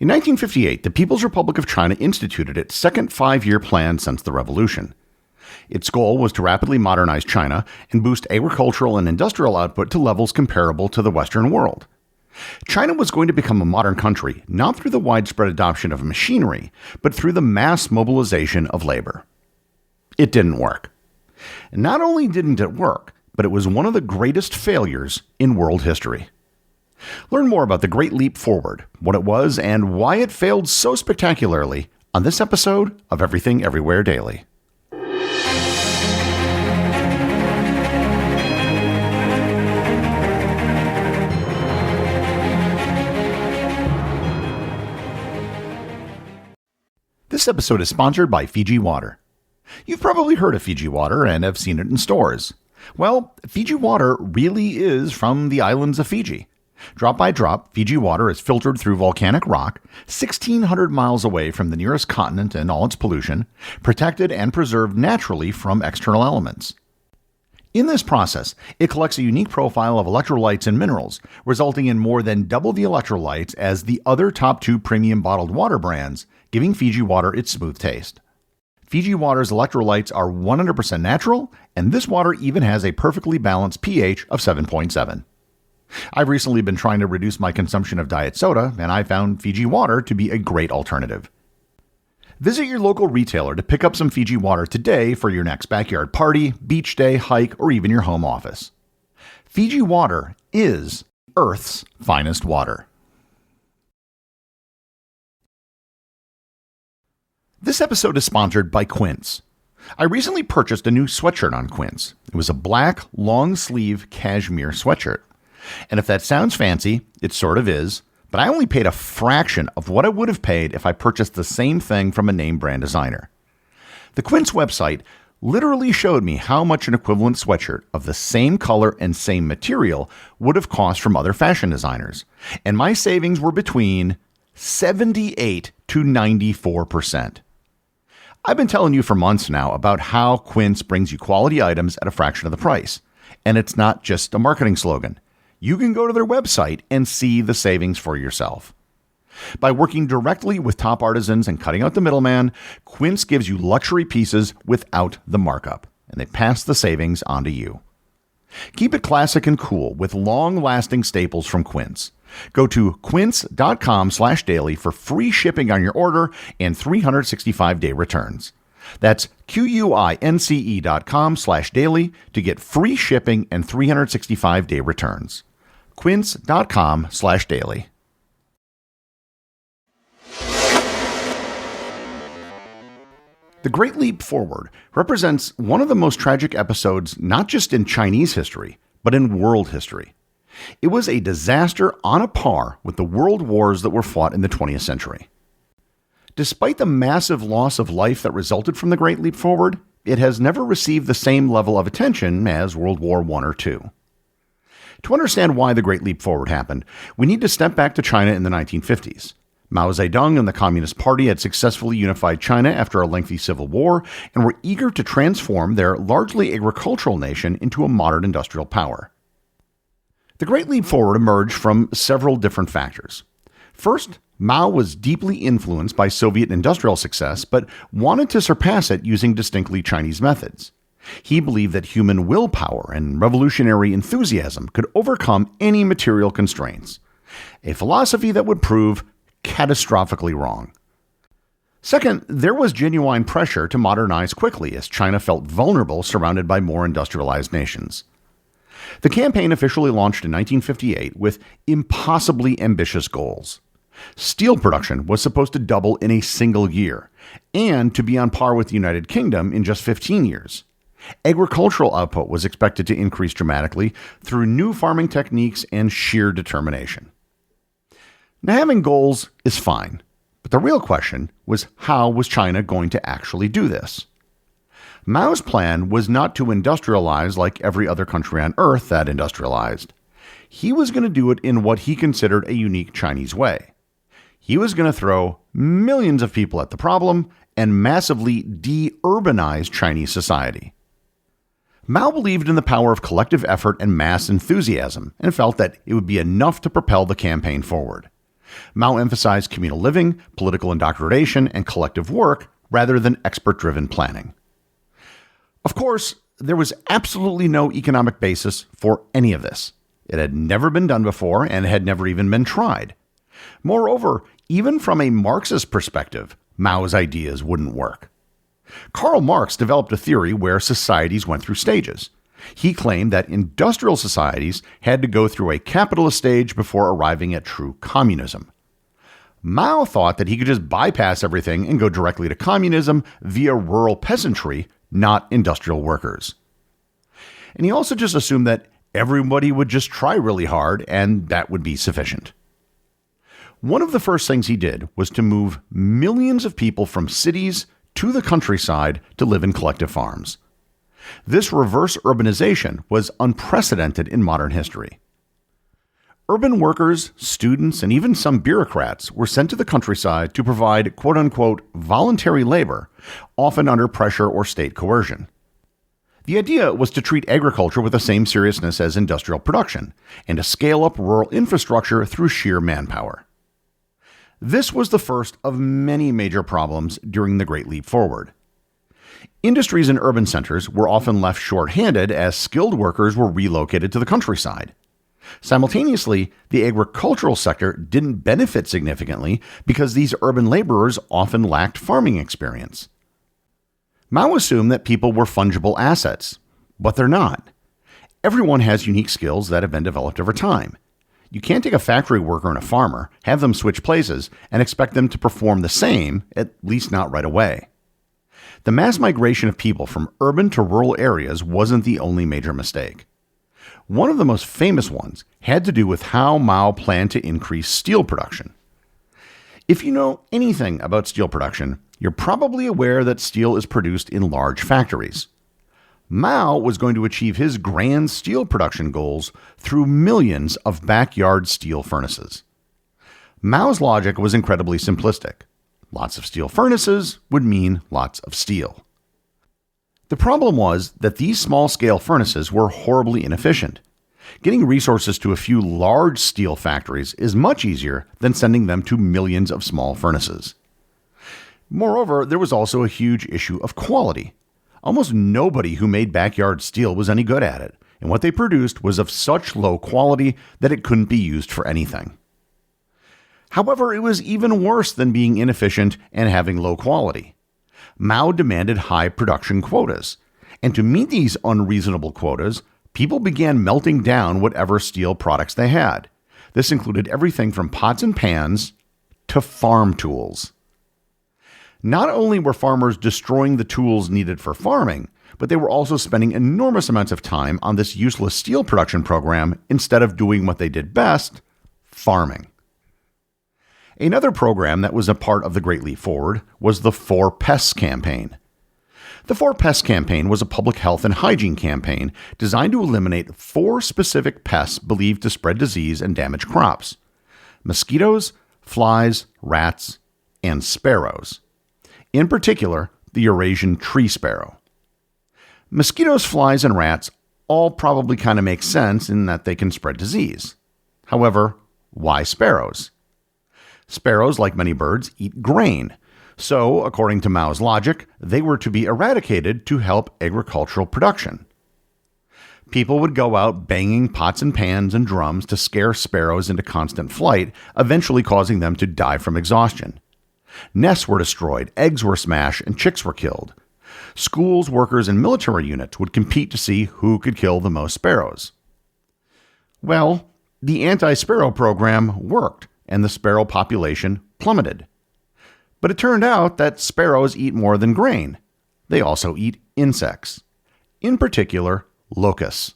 In 1958, the People's Republic of China instituted its second five-year plan since the revolution. Its goal was to rapidly modernize China and boost agricultural and industrial output to levels comparable to the Western world. China was going to become a modern country not through the widespread adoption of machinery, but through the mass mobilization of labor. It didn't work. And not only didn't it work, but it was one of the greatest failures in world history. Learn more about the Great Leap Forward, what it was, and why it failed so spectacularly on this episode of Everything Everywhere Daily. This episode is sponsored by Fiji Water. You've probably heard of Fiji Water and have seen it in stores. Well, Fiji Water really is from the islands of Fiji. Drop by drop, Fiji water is filtered through volcanic rock, 1,600 miles away from the nearest continent and all its pollution, protected and preserved naturally from external elements. In this process, it collects a unique profile of electrolytes and minerals, resulting in more than double the electrolytes as the other top two premium bottled water brands, giving Fiji water its smooth taste. Fiji water's electrolytes are 100% natural, and this water even has a perfectly balanced pH of 7.7. I've recently been trying to reduce my consumption of diet soda, and I found Fiji water to be a great alternative. Visit your local retailer to pick up some Fiji water today for your next backyard party, beach day, hike, or even your home office. Fiji water is Earth's finest water. This episode is sponsored by Quince. I recently purchased a new sweatshirt on Quince. It was a black, long-sleeve cashmere sweatshirt. And if that sounds fancy, it sort of is, but I only paid a fraction of what I would have paid if I purchased the same thing from a name brand designer. The Quince website literally showed me how much an equivalent sweatshirt of the same color and same material would have cost from other fashion designers, and my savings were between 78 to 94%. I've been telling you for months now about how Quince brings you quality items at a fraction of the price, and it's not just a marketing slogan. You can go to their website and see the savings for yourself. By working directly with top artisans and cutting out the middleman, Quince gives you luxury pieces without the markup, and they pass the savings on to you. Keep it classic and cool with long-lasting staples from Quince. Go to quince.com/daily for free shipping on your order and 365-day returns. That's QUINCE.com/daily to get free shipping and 365-day returns. Quince.com/daily. The Great Leap Forward represents one of the most tragic episodes not just in Chinese history, but in world history. It was a disaster on a par with the world wars that were fought in the 20th century. Despite the massive loss of life that resulted from the Great Leap Forward, it has never received the same level of attention as World War I or II. To understand why the Great Leap Forward happened, we need to step back to China in the 1950s. Mao Zedong and the Communist Party had successfully unified China after a lengthy civil war and were eager to transform their largely agricultural nation into a modern industrial power. The Great Leap Forward emerged from several different factors. First, Mao was deeply influenced by Soviet industrial success, but wanted to surpass it using distinctly Chinese methods. He believed that human willpower and revolutionary enthusiasm could overcome any material constraints, a philosophy that would prove catastrophically wrong. Second, there was genuine pressure to modernize quickly as China felt vulnerable surrounded by more industrialized nations. The campaign officially launched in 1958 with impossibly ambitious goals. Steel production was supposed to double in a single year, and to be on par with the United Kingdom in just 15 years. Agricultural output was expected to increase dramatically through new farming techniques and sheer determination. Now, having goals is fine, but the real question was how was China going to actually do this? Mao's plan was not to industrialize like every other country on Earth that industrialized. He was going to do it in what he considered a unique Chinese way. He was going to throw millions of people at the problem and massively de-urbanize Chinese society. Mao believed in the power of collective effort and mass enthusiasm and felt that it would be enough to propel the campaign forward. Mao emphasized communal living, political indoctrination, and collective work rather than expert-driven planning. Of course, there was absolutely no economic basis for any of this. It had never been done before and had never even been tried. Moreover, even from a Marxist perspective, Mao's ideas wouldn't work. Karl Marx developed a theory where societies went through stages. He claimed that industrial societies had to go through a capitalist stage before arriving at true communism. Mao thought that he could just bypass everything and go directly to communism via rural peasantry, not industrial workers. And he also just assumed that everybody would just try really hard and that would be sufficient. One of the first things he did was to move millions of people from cities to the countryside to live in collective farms. This reverse urbanization was unprecedented in modern history. Urban workers, students, and even some bureaucrats were sent to the countryside to provide quote-unquote voluntary labor, often under pressure or state coercion. The idea was to treat agriculture with the same seriousness as industrial production, and to scale up rural infrastructure through sheer manpower. This was the first of many major problems during the Great Leap Forward. Industries in urban centers were often left short-handed as skilled workers were relocated to the countryside. Simultaneously, the agricultural sector didn't benefit significantly because these urban laborers often lacked farming experience. Mao assumed that people were fungible assets, but they're not. Everyone has unique skills that have been developed over time. You can't take a factory worker and a farmer, have them switch places, and expect them to perform the same, at least not right away. The mass migration of people from urban to rural areas wasn't the only major mistake. One of the most famous ones had to do with how Mao planned to increase steel production. If you know anything about steel production, you're probably aware that steel is produced in large factories. Mao was going to achieve his grand steel production goals through millions of backyard steel furnaces. Mao's logic was incredibly simplistic. Lots of steel furnaces would mean lots of steel. The problem was that these small-scale furnaces were horribly inefficient. Getting resources to a few large steel factories is much easier than sending them to millions of small furnaces. Moreover, there was also a huge issue of quality. Almost nobody who made backyard steel was any good at it, and what they produced was of such low quality that it couldn't be used for anything. However, it was even worse than being inefficient and having low quality. Mao demanded high production quotas, and to meet these unreasonable quotas, people began melting down whatever steel products they had. This included everything from pots and pans to farm tools. Not only were farmers destroying the tools needed for farming, but they were also spending enormous amounts of time on this useless steel production program instead of doing what they did best, farming. Another program that was a part of the Great Leap Forward was the Four Pests campaign. The Four Pests campaign was a public health and hygiene campaign designed to eliminate 4 specific pests believed to spread disease and damage crops: mosquitoes, flies, rats, and sparrows. In particular, the Eurasian tree sparrow. Mosquitoes, flies, and rats all probably kind of make sense in that they can spread disease. However, why sparrows? Sparrows, like many birds, eat grain. So, according to Mao's logic, they were to be eradicated to help agricultural production. People would go out banging pots and pans and drums to scare sparrows into constant flight, eventually causing them to die from exhaustion. Nests were destroyed, eggs were smashed, and chicks were killed. Schools, workers, and military units would compete to see who could kill the most sparrows. Well, the anti-sparrow program worked, and the sparrow population plummeted. But it turned out that sparrows eat more than grain. They also eat insects, in particular, locusts.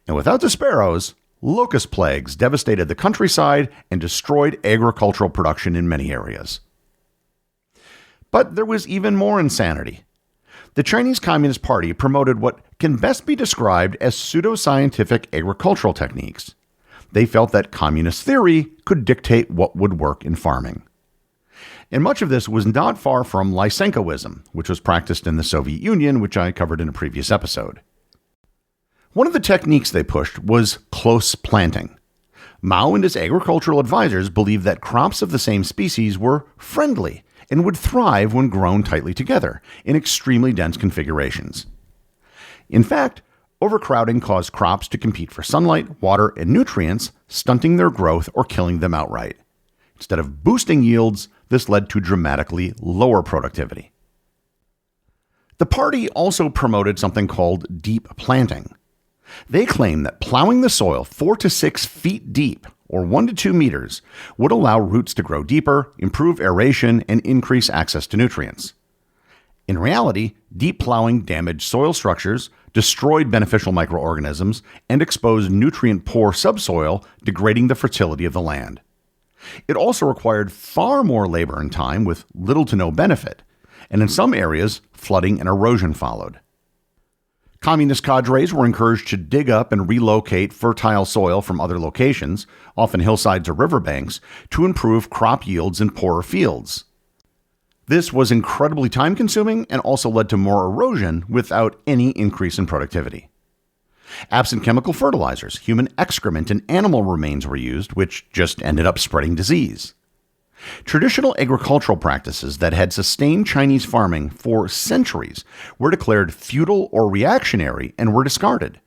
And without the sparrows, locust plagues devastated the countryside and destroyed agricultural production in many areas. But there was even more insanity. The Chinese Communist Party promoted what can best be described as pseudoscientific agricultural techniques. They felt that communist theory could dictate what would work in farming. And much of this was not far from Lysenkoism, which was practiced in the Soviet Union, which I covered in a previous episode. One of the techniques they pushed was close planting. Mao and his agricultural advisors believed that crops of the same species were friendly and would thrive when grown tightly together in extremely dense configurations. In fact, overcrowding caused crops to compete for sunlight, water, and nutrients, stunting their growth or killing them outright. Instead of boosting yields, this led to dramatically lower productivity. The party also promoted something called deep planting. They claimed that plowing the soil 4 to 6 feet deep, or 1 to 2 meters, would allow roots to grow deeper, improve aeration, and increase access to nutrients. In reality, deep plowing damaged soil structures, destroyed beneficial microorganisms, and exposed nutrient-poor subsoil, degrading the fertility of the land. It also required far more labor and time with little to no benefit, and in some areas, flooding and erosion followed. Communist cadres were encouraged to dig up and relocate fertile soil from other locations, often hillsides or riverbanks, to improve crop yields in poorer fields. This was incredibly time-consuming and also led to more erosion without any increase in productivity. Absent chemical fertilizers, human excrement and animal remains were used, which just ended up spreading disease. Traditional agricultural practices that had sustained Chinese farming for centuries were declared feudal or reactionary and were discarded.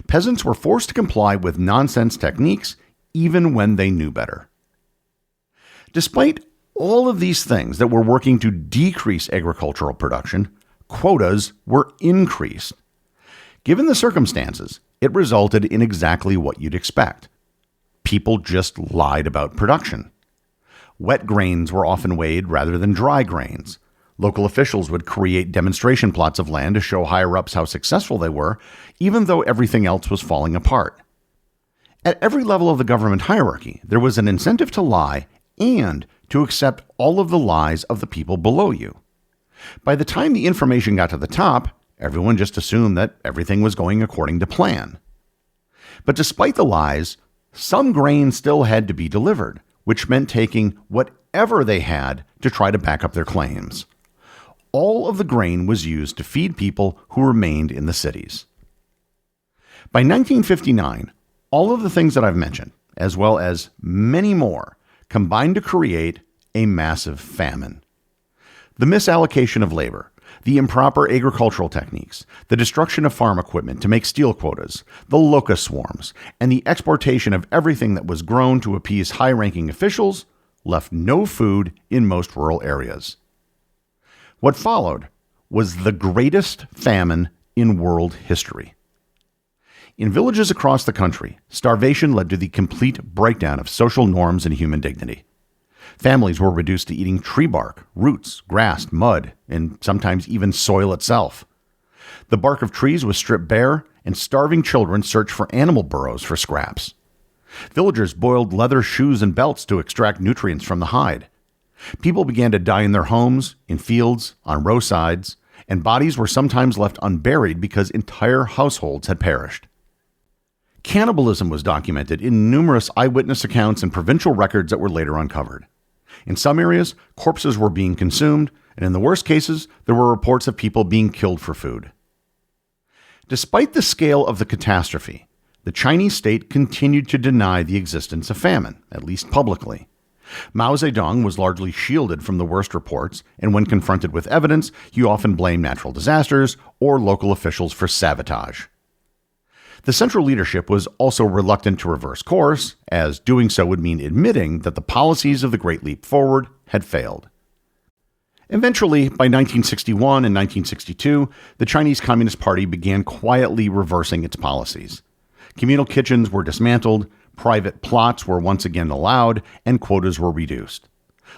Peasants were forced to comply with nonsense techniques even when they knew better. Despite all of these things that were working to decrease agricultural production, quotas were increased. Given the circumstances, it resulted in exactly what you'd expect. People just lied about production. Wet grains were often weighed rather than dry grains. Local officials would create demonstration plots of land to show higher-ups how successful they were, even though everything else was falling apart. At every level of the government hierarchy, there was an incentive to lie and to accept all of the lies of the people below you. By the time the information got to the top, everyone just assumed that everything was going according to plan. But despite the lies, some grain still had to be delivered, which meant taking whatever they had to try to back up their claims. All of the grain was used to feed people who remained in the cities. By 1959, all of the things that I've mentioned, as well as many more, combined to create a massive famine. The misallocation of labor, the improper agricultural techniques, the destruction of farm equipment to make steel quotas, the locust swarms, and the exportation of everything that was grown to appease high-ranking officials left no food in most rural areas. What followed was the greatest famine in world history. In villages across the country, starvation led to the complete breakdown of social norms and human dignity. Families were reduced to eating tree bark, roots, grass, mud, and sometimes even soil itself. The bark of trees was stripped bare, and starving children searched for animal burrows for scraps. Villagers boiled leather shoes and belts to extract nutrients from the hide. People began to die in their homes, in fields, on roadsides, and bodies were sometimes left unburied because entire households had perished. Cannibalism was documented in numerous eyewitness accounts and provincial records that were later uncovered. In some areas, corpses were being consumed, and in the worst cases, there were reports of people being killed for food. Despite the scale of the catastrophe, the Chinese state continued to deny the existence of famine, at least publicly. Mao Zedong was largely shielded from the worst reports, and when confronted with evidence, he often blamed natural disasters or local officials for sabotage. The central leadership was also reluctant to reverse course, as doing so would mean admitting that the policies of the Great Leap Forward had failed. Eventually, by 1961 and 1962, the Chinese Communist Party began quietly reversing its policies. Communal kitchens were dismantled, private plots were once again allowed, and quotas were reduced.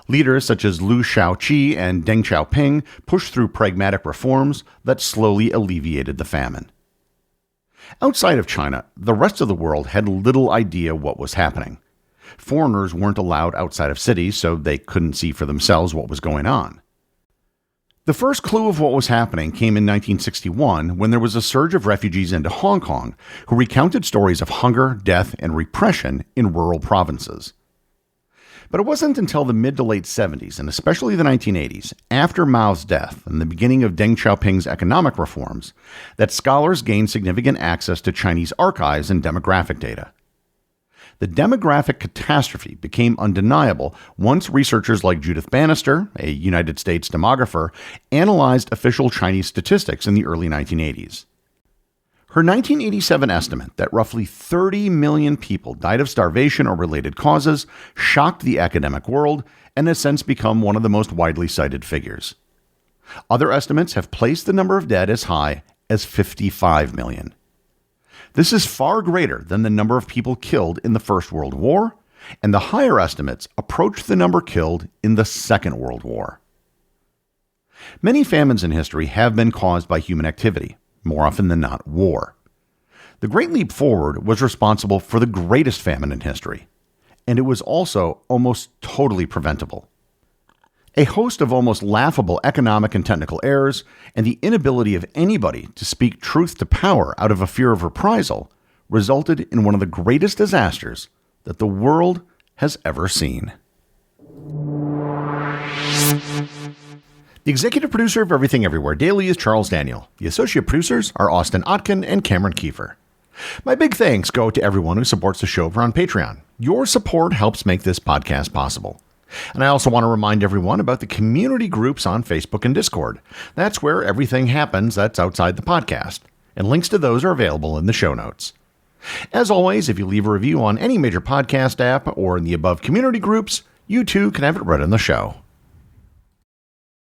Leaders such as Liu Shaoqi and Deng Xiaoping pushed through pragmatic reforms that slowly alleviated the famine. Outside of China, the rest of the world had little idea what was happening. Foreigners weren't allowed outside of cities, so they couldn't see for themselves what was going on. The first clue of what was happening came in 1961 when there was a surge of refugees into Hong Kong who recounted stories of hunger, death, and repression in rural provinces. But it wasn't until the mid to late 70s, and especially the 1980s, after Mao's death and the beginning of Deng Xiaoping's economic reforms, that scholars gained significant access to Chinese archives and demographic data. The demographic catastrophe became undeniable once researchers like Judith Bannister, a United States demographer, analyzed official Chinese statistics in the early 1980s. Her 1987 estimate that roughly 30 million people died of starvation or related causes shocked the academic world and has since become one of the most widely cited figures. Other estimates have placed the number of dead as high as 55 million. This is far greater than the number of people killed in the First World War, and the higher estimates approach the number killed in the Second World War. Many famines in history have been caused by human activity, more often than not war. The Great Leap Forward was responsible for the greatest famine in history, and it was also almost totally preventable. A host of almost laughable economic and technical errors, and the inability of anybody to speak truth to power out of a fear of reprisal, resulted in one of the greatest disasters that the world has ever seen. The executive producer of Everything Everywhere Daily is Charles Daniel. The associate producers are Austin Oetken and Cameron Kieffer. My big thanks go to everyone who supports the show over on Patreon. Your support helps make this podcast possible. And I also want to remind everyone about the community groups on Facebook and Discord. That's where everything happens that's outside the podcast, and links to those are available in the show notes. As always, if you leave a review on any major podcast app or in the above community groups, you too can have it read on the show.